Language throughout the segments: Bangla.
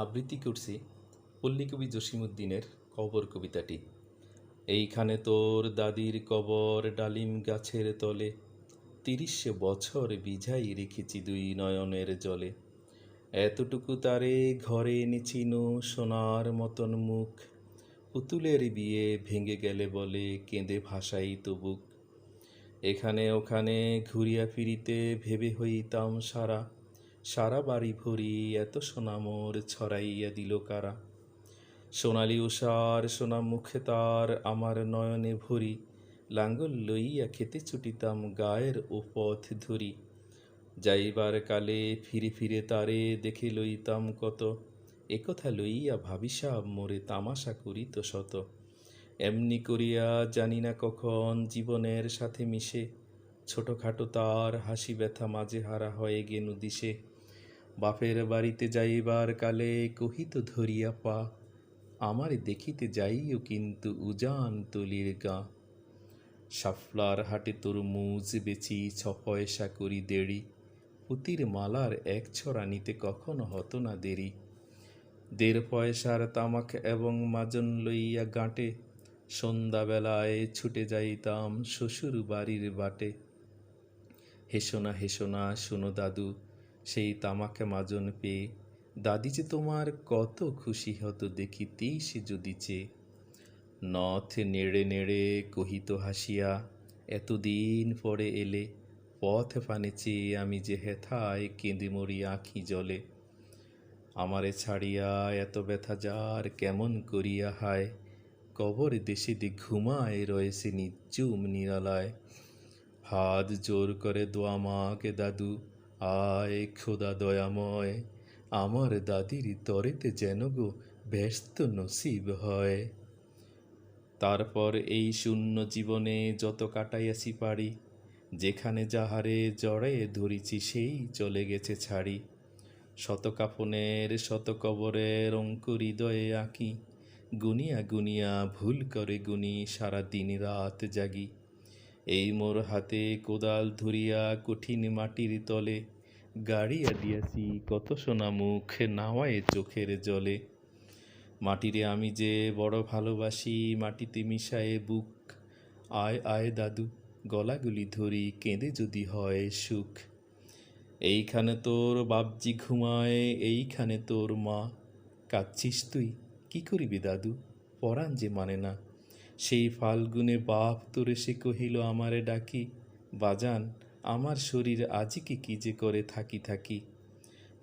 আবৃত্তি করছি পল্লীকবি জসিমউদ্দিনের কবর কবিতাটি। এইখানে তোর দাদির কবর, ডালিম গাছের তলে, ৩০ বছর বিঝাই রেখেছি দুই নয়নের জলে। এতটুকু তারে ঘরে এনেছিনু, সোনার মতন মুখ, পুতুলের বিয়ে ভেঙে গেলে বলে, কেঁদে ভাসাই তো বুক। এখানে ওখানে ঘুরিয়া ফিরিতে ভেবে হইতাম সারা, সারা বাড়ি ভরি এত সোনা মোর ছড়াইয়া দিল কারা। সোনালি উষার সোনা মুখে তার আমার নয়নে ভরি, লাঙ্গল লইয়া খেতে ছুটিতাম গায়ের ও পথ ধরি। যাইবার কালে ফিরে ফিরে তারে দেখে লইতাম কত, একথা লইয়া ভাবিসাব মোরে তামাশা করিত শত। এমনি করিয়া জানি না কখন জীবনের সাথে মিশে, ছোটখাটো তার হাসি ব্যথা মাঝে হারা হয়ে গেনু দিশে। বাপের বাড়িতে যাইবার কালে কহিত ধরিয়া পা, আমারে দেখিতে যাইও কিন্তু উজান তলির গা। শাফলার হাটে তরমুজ বেচি ৬ পয়সা করি দেড়ি, পুতির মালার এক ছড়া নিতে কখনো হতো না দেরি। ১.৫ পয়সার তামাক এবং মাজন লইয়া গাঁটে, সন্ধ্যাবেলায় ছুটে যাইতাম শ্বশুর বাড়ির বাটে। হেসো না শোনো দাদু, সেই তামাক মাজন পেয়ে, দাদি যে তোমার কত খুশি হতো দেখিতেই সে যদি চেয়ে। নথ নেড়ে নেড়ে কহিত হাসিয়া, এতদিন পরে এলে, পথ পানে চেয়ে আমি যে হেথায় কেঁদে মরি আঁখি জলে। আমারে ছাড়িয়া এত ব্যথা যার কেমন করিয়া হায়, কবর দেশে দি ঘুমায় রয়েছে নিঝুম নিরালায়। হাত জোর করে দোয়া মাকে দাদু, আয় খোদা দয়াময়, আমার দাদির তরেতে যেন গো ব্যস্ত নসিব হয়। তারপর এই শূন্য জীবনে যত কাটাইয়াছি পারি, যেখানে যাহারে জড়ে ধরিছি সেই চলে গেছে ছাড়ি। শত কাফনের শত কবরের অঙ্ক হৃদয়ে আঁকি, গুনিয়া গুনিয়া ভুল করে গুনি সারা দিন রাত জাগি। এই মোর হাতে কোদাল ধরিয়া কঠিন মাটির তলে, গাড়িয়া দিয়াছি কত সোনা মুখ নাওয়ায় চোখের জলে। মাটিরে আমি যে বড় ভালোবাসি, মাটিতে মিশায়ে বুক, আয় আয় দাদু, গলাগুলি ধরি কেঁদে যদি হয় সুখ। এইখানে তোর বাপজি ঘুমায়, এইখানে তোর মা, কাঁদছিস তুই, কি করিবি দাদু, পরাণ যে মানে না। সেই ফাল্গুনে বাপ তোরে সে কহিল আমারে ডাকি, বাজান আমার শরীর আজিকে কি যে করে থাকি থাকি।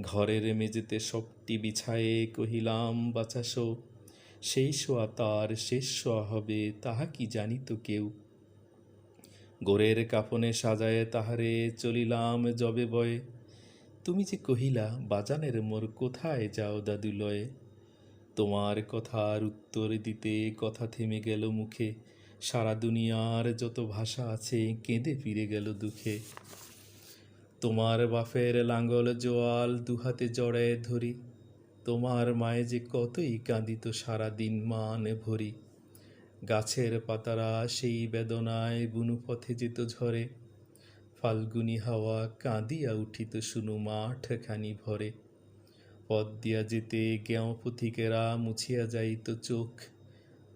ঘরের মেঝেতে সবটি বিছায়ে কহিলাম বাছা শো, সেই শোয়া তার শেষ শোয়া হবে তাহা কি জানিত কেউ। গোরের কাফনে সাজায়ে তাহারে চলিলাম যবে বয়ে, তুমি যে কহিলা বাজানের মোর কোথায় যাও দাদু লয়ে। তোমার কথার উত্তর দিতে কথা থেমে গেল মুখে, সারা দুনিয়ার যত ভাষা আছে কেঁদে ফিরে গেল দুঃখে। তোমার বাপের লাঙ্গল জোয়াল দুহাতে জড়ায় ধরি, তোমার মায়ে যে কতই কাঁদিত সারা দিন মান ভরি। গাছের পাতারা সেই বেদনায় বুনু পথে যেত ঝরে, ফাল্গুনি হাওয়া কাঁদিয়া উঠিত শুনু মাঠখানি ভরে। পথ দিয়া যেতে গেঁয়ো পথিকেরা মুছিয়া যাইত চোখ,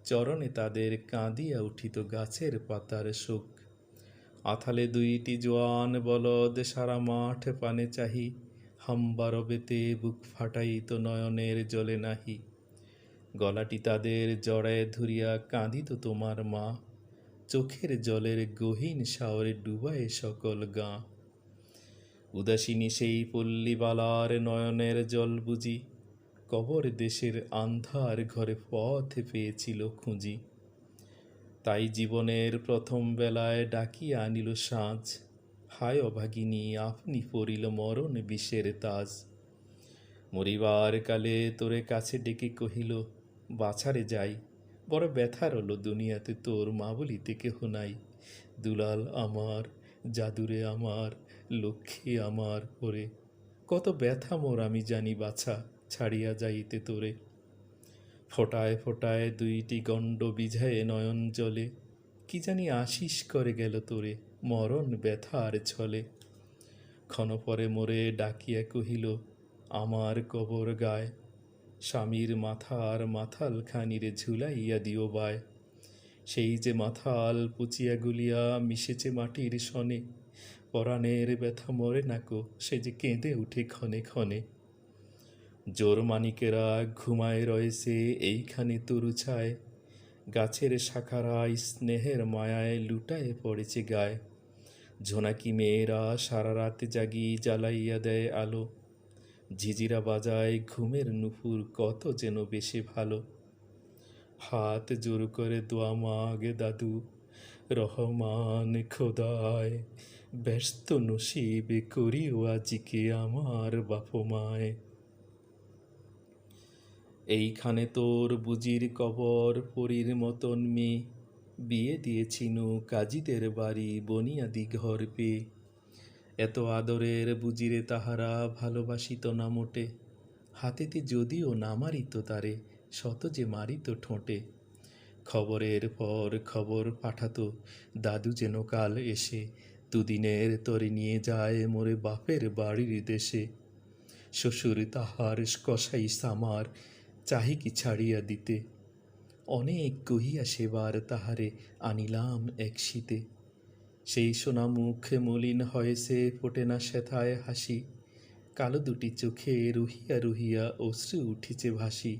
চরণে তাদের কাঁদিয়া উঠিত গাছের পাতার শোক। আথালে ২টি জোয়ান বলদ সারা মাঠ পানে চাহি, হাম্বা রবেতে বুক ফাটাইত নয়নের জলে নাহি। গলাটি তাদের জড়ায় ধরিয়া কাঁদিত তোমার মা, চোখের জলের গহীন শাওরে ডুবায় সকল গাঁ। উদাসিনী সেই পল্লীবালার নয়নের জল বুঝি, কবর দেশের আন্ধার ঘরে পথ পেয়েছিল খুঁজি। তাই জীবনের প্রথম বেলায় ডাকিয়া আনিল সাঁঝ, হায় অভাগিনী আপনি পড়িল মরণ বিষের তাজ। মরিবার কালে তোরে কাছে ডেকে কহিল, বাছারে যাই, বড় ব্যথা রল দুনিয়াতে তোর মা বলিতে কেহ নাই। দুলাল আমার, জাদুরে আমার, লক্ষ্মী আমার ওরে, কত ব্যথা মোর আমি জানি বাছা, ছাড়িয়া যাইতে তোরে। ফোটায় ফোটায় ২টি গণ্ড বিঝায়ে নয়ন জলে, কি জানি আশিস করে গেল তোরে মরণ ব্যথার ছলে। ক্ষণপরে মোরে ডাকিয়া কহিল, আমার কবর গায়, স্বামীর মাথার মাথালখানিরে ঝুলাইয়া দিও বায়। সেই যে মাথাল পুচিয়া গুলিয়া মিশেছে মাটির সনে, পরাণের ব্যথা মরে নাকো, সে যে কেঁদে উঠে ক্ষণে ক্ষণে। জোর মানিকেরা ঘুমায় রয়েছে এইখানে তরু ছায়, গাছের শাখারা স্নেহের মায়ায় লুটায়ে পড়েছে গায়ে। ঝোনাকি মেয়েরা সারা রাত জাগি জ্বালাইয়া দেয় আলো, ঝিঝিরা বাজায় ঘুমের নুপুর কত যেন বেশি ভালো। হাত জোর করে দোয়া মাগে দাদু, রহমান খোদায়, ব্যস্ত নসিবে করিও আজিকে আমার বাপ মায়। এইখানে তোর বুজির কবর, পরীর মতন মেয়ে, বিয়ে দিয়েছিনু কাজীদের বাড়ি বনিয়াদি ঘর পেয়ে। এত আদরের বুজিরে তাহারা ভালোবাসিত না মোটে, হাতেতে যদিও না মারিত তারে, শত যে মারিত ঠোঁটে। খবরের পর খবর পাঠাতো দাদু যেন কাল এসে, দুদিনের তরে নিয়ে যায় মোরে বাপের বাড়ির দেশে। শ্বশুর তাহার কসাই সামার, চাহিকি ছাড়িয়া দিতে, অনেক কহিয়া সেবার তাহারে আনিলাম এক শীতে। সেই সোনা মুখে মলিন হয়েছে, ফোটে না সেথায় হাসি, কালো দুটি চোখে রুহিয়া রুহিয়া অশ্রু উঠিছে ভাসি।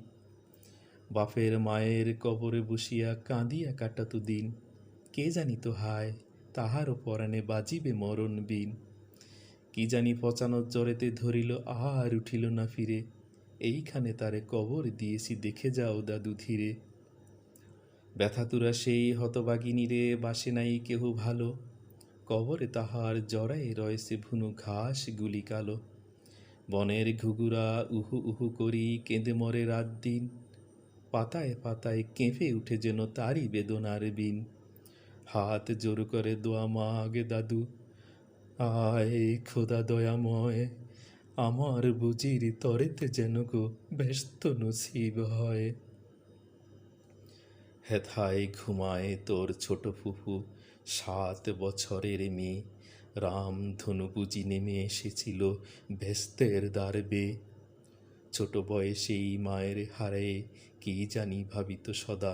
বাপের মায়ের কবরে বসিয়া কাঁদিয়া কাটাত দিন, কে জানিত হায় তাহারও পরাণে বাজিবে মরণ বিন। কি জানি পচানোর জ্বরেতে ধরিল আর উঠিল না ফিরে, এইখানে তারে কবর দিয়েছি দেখে যাও দাদু ধীরে। ব্যথাতুরা সেই হতবাগিনীরে বাসে নাই কেহ ভালো, কবরে তাহার জড়ায়ে রয়েছে ভুনু ঘাস গুলি কালো। বনের ঘুঘুরা উহু উহু করি কেঁদে মরে রাত দিন, পাতায় পাতায় কেঁপে উঠে যেন তারই বেদনার বিন। হাত জোর করে দোয়া মাগে দাদু, আয় খোদা দয়াময়, আমার বুঝির তরেতে যেন গো ব্যস্ত নসিব হয়। হেথায় ঘুমায় তোর ছোট ফুফু, 7 বছরের মেয়ে, রামধনু বুঝি নেমে এসেছিল ভেস্তের দ্বার বেয়ে। ছোট বয়সেই মায়ের হারে কি জানি ভাবিত সদা,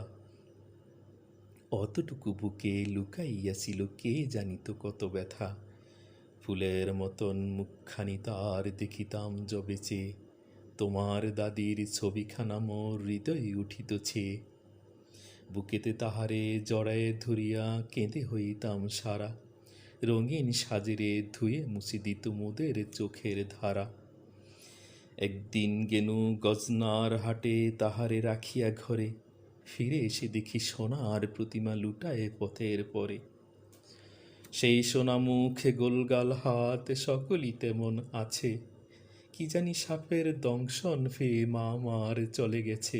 অতটুকু বুকে লুকাইয়াছিল কে জানিত কত ব্যথা। ফুলের মতন মুখখানি তার দেখিতাম যবে চেয়ে, তোমার দাদির ছবিখানা মোর হৃদয়ে উঠিত ছেয়ে। বুকেতে তাহারে জড়ায়ে ধরিয়া কেঁদে হইতাম সারা, রঙিন সাজেরে ধুয়ে মুছি দিত মোদের চোখের ধারা। একদিন গেনু গজনার হাটে তাহারে রাখিয়া ঘরে, ফিরে এসে দেখি সোনার প্রতিমা লুটায়ে পথের পরে। সেই সোনা মুখে গোলগাল হাত সকলই তেমন আছে, কি জানি সাপের দংশন ফেয়ে মা আমার চলে গেছে।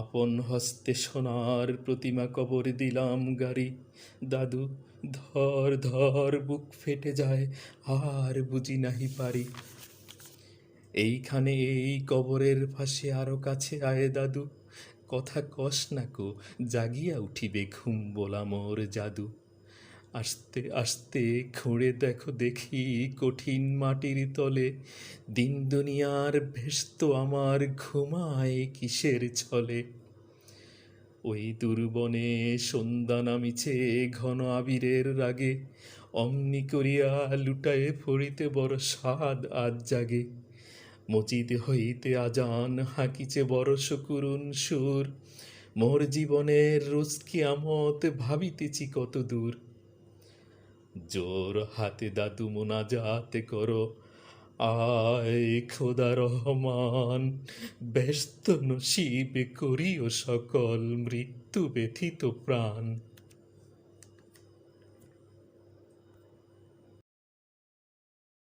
আপন হস্তে সোনার প্রতিমা কবর দিলাম গাড়ি, দাদু ধর ধর বুক ফেটে যায় আর বুঝি নাহি পারি। এইখানে এই কবরের পাশে আরো কাছে আয় দাদু, কথা কস নাকো জাগিয়া উঠিবে ঘুম বলা মোর জাদু। আস্তে আস্তে খুঁড়ে দেখো দেখি কঠিন মাটির তলে, দিন দুনিয়ার ভেস্ত আমার ঘুমায় কিসের ছলে। ওই দুর্বনে সন্ধ্যা নামিছে ঘন আবিরের রাগে, অমনি করিয়া লুটায়ে পড়িতে বড় স্বাদ আজ জাগে। মজিদ হইতে আজান হাঁকিছে বড় সকরুণ সুর, মোর জীবনের রোজ কিয়ামত ভাবিতেছি কত দূর। জোর হাতে দাদু মোনাজাত করো, আয় খোদা রহমান, ব্যস্ত নসিবে করিও সকল মৃত্যু ব্যথিত প্রাণ।